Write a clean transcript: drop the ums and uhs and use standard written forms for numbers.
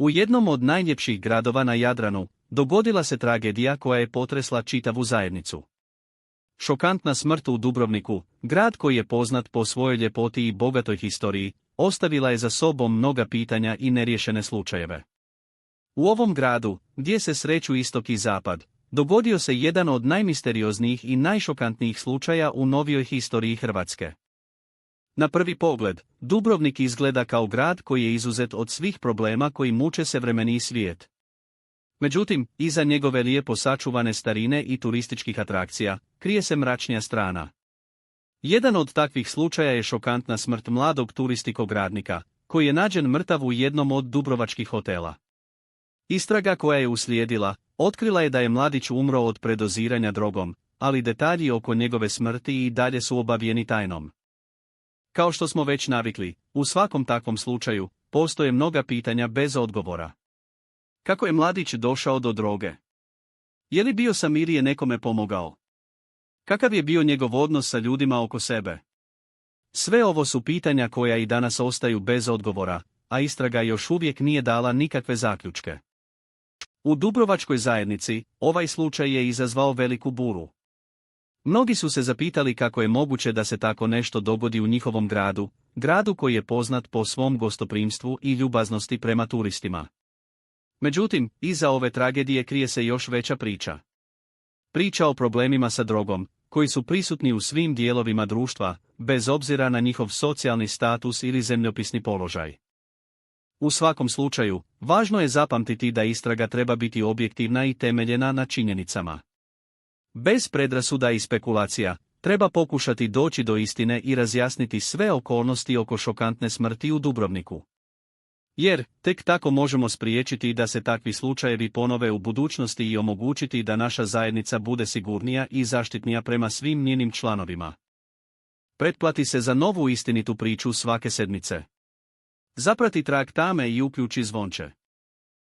U jednom od najljepših gradova na Jadranu, dogodila se tragedija koja je potresla čitavu zajednicu. Šokantna smrt u Dubrovniku, grad koji je poznat po svojoj ljepoti i bogatoj historiji, ostavila je za sobom mnoga pitanja i neriješene slučajeve. U ovom gradu, gdje se sreću istok i zapad, dogodio se jedan od najmisterioznijih i najšokantnijih slučaja u novijoj historiji Hrvatske. Na prvi pogled, Dubrovnik izgleda kao grad koji je izuzet od svih problema koji muče savremeniji svijet. Međutim, iza njegove lijepo sačuvane starine i turističkih atrakcija, krije se mračnija strana. Jedan od takvih slučaja je šokantna smrt mladog turistikog radnika, koji je nađen mrtav u jednom od dubrovačkih hotela. Istraga koja je uslijedila, otkrila je da je mladić umro od predoziranja drogom, ali detalji oko njegove smrti i dalje su obavijeni tajnom. Kao što smo već navikli, u svakom takvom slučaju, postoje mnoga pitanja bez odgovora. Kako je mladić došao do droge? Je li bio sam ili je nekome pomogao? Kakav je bio njegov odnos sa ljudima oko sebe? Sve ovo su pitanja koja i danas ostaju bez odgovora, a istraga još uvijek nije dala nikakve zaključke. U dubrovačkoj zajednici, ovaj slučaj je izazvao veliku buru. Mnogi su se zapitali kako je moguće da se tako nešto dogodi u njihovom gradu koji je poznat po svom gostoprimstvu i ljubaznosti prema turistima. Međutim, iza ove tragedije krije se još veća priča. Priča o problemima sa drogom, koji su prisutni u svim dijelovima društva, bez obzira na njihov socijalni status ili zemljopisni položaj. U svakom slučaju, važno je zapamtiti da istraga treba biti objektivna i temeljena na činjenicama. Bez predrasuda i spekulacija, treba pokušati doći do istine i razjasniti sve okolnosti oko šokantne smrti u Dubrovniku. Jer, tek tako možemo spriječiti da se takvi slučajevi ponove u budućnosti i omogućiti da naša zajednica bude sigurnija i zaštitnija prema svim njenim članovima. Pretplati se za novu istinitu priču svake sedmice. Zaprati trag tame i uključi zvonče.